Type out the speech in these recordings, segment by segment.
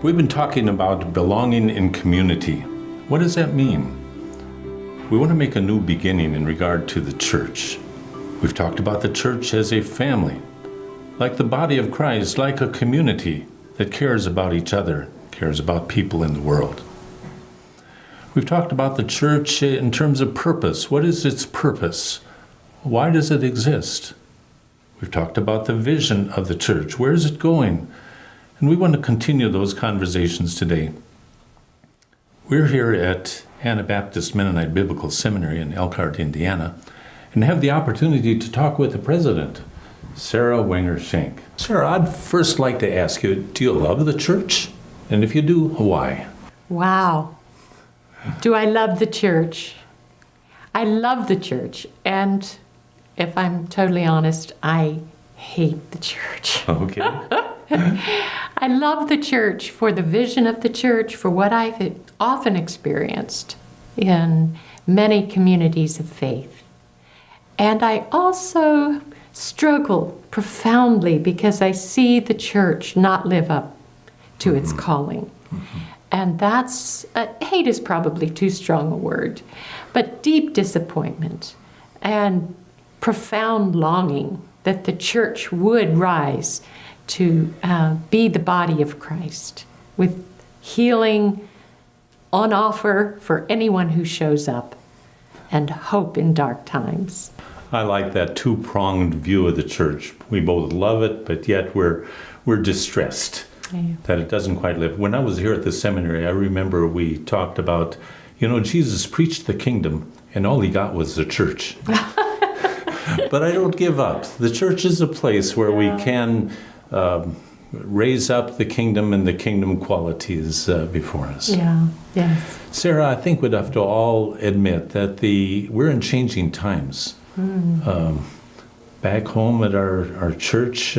We've been talking about belonging in community. What does that mean? We want to make a new beginning in regard to the church. We've talked about the church as a family, like the body of Christ, like a community that cares about each other, cares about people in the world. We've talked about the church in terms of purpose. What is its purpose? Why does it exist? We've talked about the vision of the church. Where is it going? And we want to continue those conversations today. We're here at Anabaptist Mennonite Biblical Seminary in Elkhart, Indiana, and have the opportunity to talk with the president, Sara Wenger Shenk. Sara, I'd first like to ask you, do you love the church? And if you do, why? Wow. Do I love the church? I love the church, and if I'm totally honest, I hate the church. Okay. I love the church for the vision of the church, for what I've often experienced in many communities of faith. And I also struggle profoundly because I see the church not live up to its calling. And that's, hate is probably too strong a word, but deep disappointment and profound longing that the church would rise to be the body of Christ, with healing on offer for anyone who shows up, and hope in dark times. I like that two-pronged view of the church. We both love it, but yet we're distressed that it doesn't quite live. When I was here at the seminary, I remember we talked about, Jesus preached the kingdom, and all he got was the church. But I don't give up. The church is a place where we can raise up the kingdom and the kingdom qualities before us. Yeah, yes. Sara, I think we'd have to all admit that we're in changing times. Back home at our church,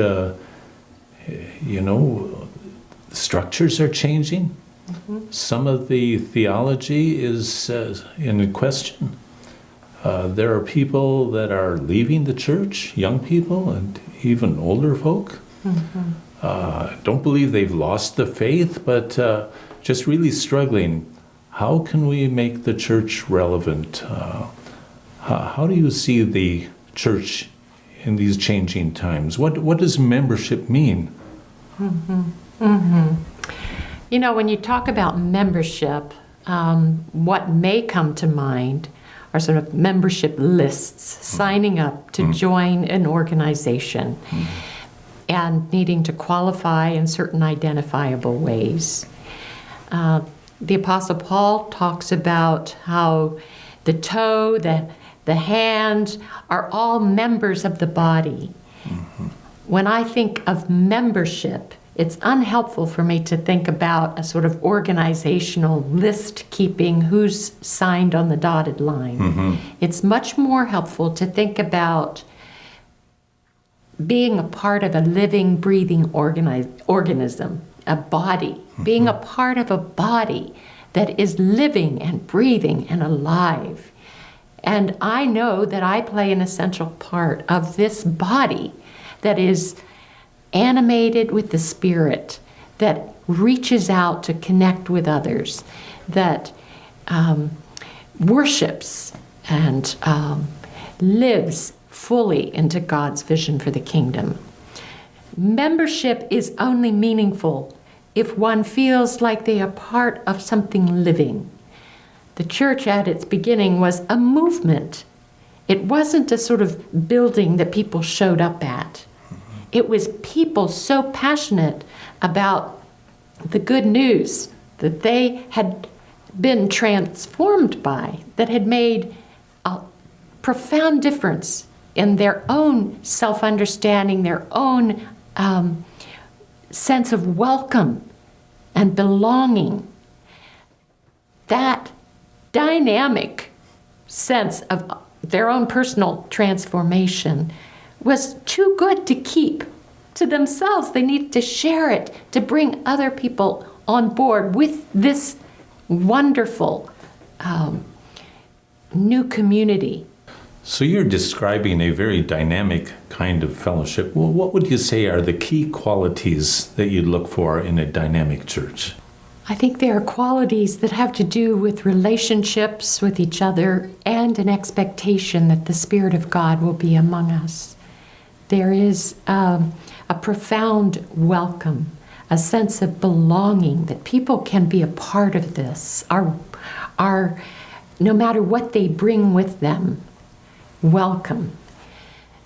structures are changing. Some of the theology is in question. There are people that are leaving the church, young people and even older folk. Don't believe they've lost the faith, but just really struggling. How can we make the church relevant? How do you see the church in these changing times? What does membership mean? When you talk about membership, what may come to mind are sort of membership lists, signing up to join an organization and needing to qualify in certain identifiable ways. The Apostle Paul talks about how the toe, the hand are all members of the body. When I think of membership, it's unhelpful for me to think about a sort of organizational list keeping, who's signed on the dotted line. It's much more helpful to think about being a part of a living, breathing organism, a body, being a part of a body that is living and breathing and alive. And I know that I play an essential part of this body that is animated with the Spirit, that reaches out to connect with others, that worships and lives fully into God's vision for the kingdom. Membership is only meaningful if one feels like they are part of something living. The church at its beginning was a movement. It wasn't a sort of building that people showed up at. It was people so passionate about the good news that they had been transformed by, that had made a profound difference in their own self-understanding, their own sense of welcome and belonging. That dynamic sense of their own personal transformation was too good to keep to themselves. They needed to share it, to bring other people on board with this wonderful new community. So you're describing a very dynamic kind of fellowship. Well, what would you say are the key qualities that you look for in a dynamic church? I think there are qualities that have to do with relationships with each other and an expectation that the Spirit of God will be among us. There is a profound welcome, a sense of belonging, that people can be a part of this, are no matter what they bring with them, welcome.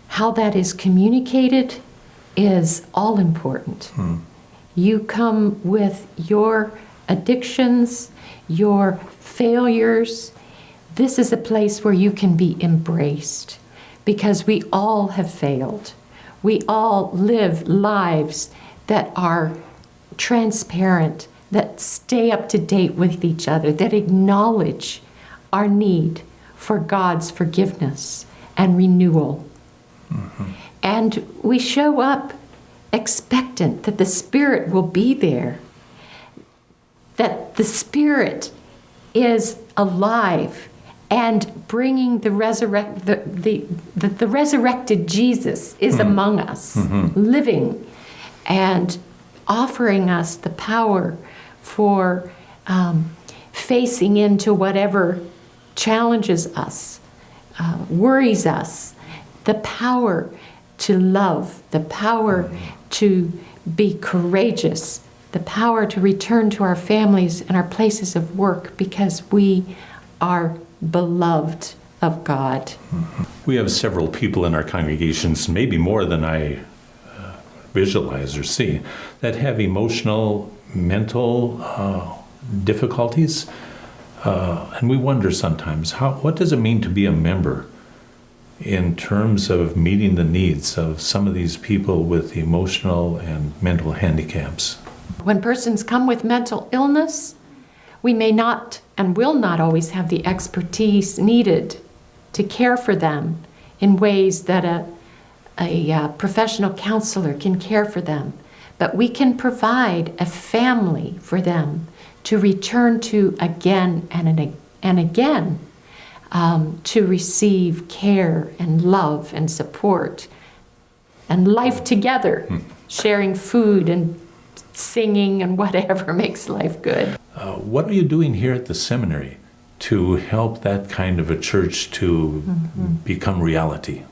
How that is communicated is all important. You come with your addictions, your failures. This is a place where you can be embraced, because we all have failed. We all live lives that are transparent, that stay up to date with each other, that acknowledge our need for God's forgiveness and renewal. And we show up expectant that the Spirit will be there, that the Spirit is alive and bringing the resurrected Jesus is among us, living and offering us the power for facing into whatever challenges us, worries us, the power to love, the power to be courageous, the power to return to our families and our places of work because we are beloved of God. We have several people in our congregations, maybe more than I visualize or see, that have emotional, mental difficulties. And we wonder sometimes, what does it mean to be a member in terms of meeting the needs of some of these people with emotional and mental handicaps? When persons come with mental illness, we may not and will not always have the expertise needed to care for them in ways that a professional counselor can care for them. But we can provide a family for them to return to again and again, to receive care and love and support and life together, sharing food and singing and whatever makes life good. What are you doing here at the seminary to help that kind of a church to become reality?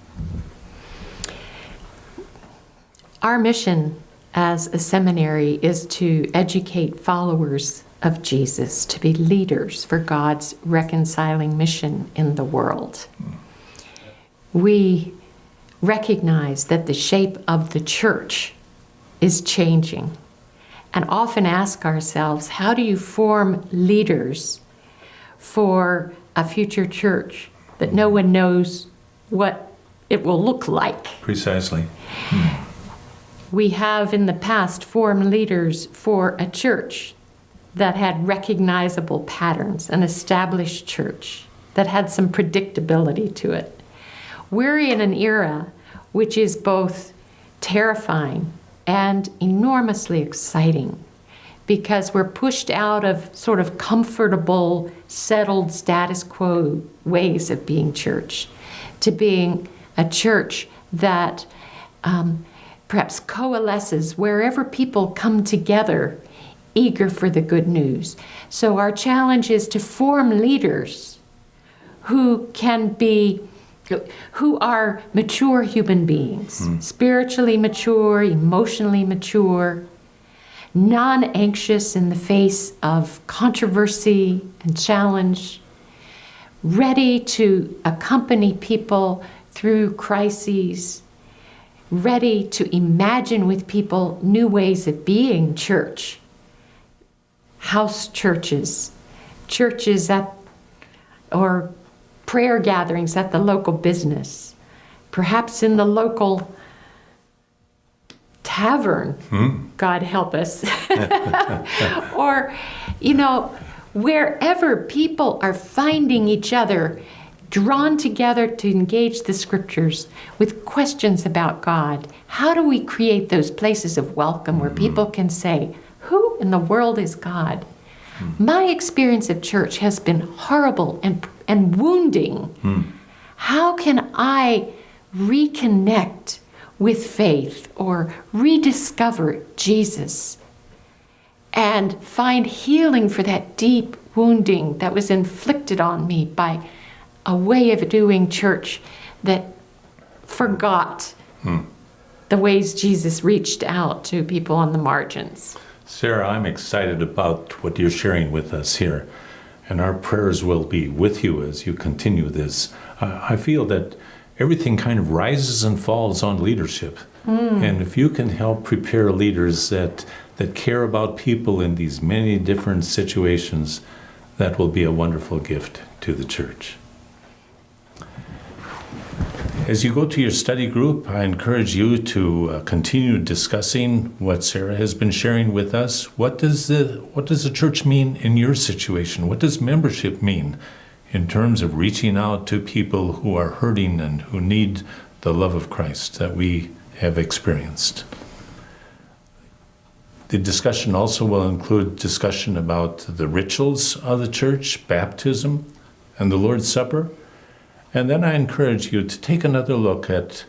Our mission as a seminary is to educate followers of Jesus to be leaders for God's reconciling mission in the world. We recognize that the shape of the church is changing and often ask ourselves, how do you form leaders for a future church that no one knows what it will look like? Precisely. We have in the past formed leaders for a church that had recognizable patterns, an established church that had some predictability to it. We're in an era which is both terrifying and enormously exciting because we're pushed out of sort of comfortable, settled status quo ways of being church to being a church that perhaps coalesces wherever people come together eager for the good news. So our challenge is to form leaders who are mature human beings, spiritually mature, emotionally mature, non-anxious in the face of controversy and challenge, ready to accompany people through crises, ready to imagine with people new ways of being church. House churches or prayer gatherings at the local business, perhaps in the local tavern, God help us. Or, wherever people are finding each other, drawn together to engage the scriptures with questions about God. How do we create those places of welcome where people can say, who in the world is God? My experience of church has been horrible and wounding. How can I reconnect with faith or rediscover Jesus and find healing for that deep wounding that was inflicted on me by a way of doing church that forgot the ways Jesus reached out to people on the margins? Sara, I'm excited about what you're sharing with us here, and our prayers will be with you as you continue this. I feel that everything kind of rises and falls on leadership. And if you can help prepare leaders that care about people in these many different situations, that will be a wonderful gift to the church. As you go to your study group, I encourage you to continue discussing what Sara has been sharing with us. What does the church mean in your situation? What does membership mean in terms of reaching out to people who are hurting and who need the love of Christ that we have experienced? The discussion also will include discussion about the rituals of the church, baptism, and the Lord's Supper. And then I encourage you to take another look at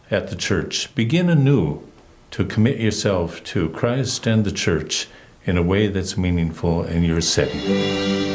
the church. Begin anew to commit yourself to Christ and the church in a way that's meaningful in your setting.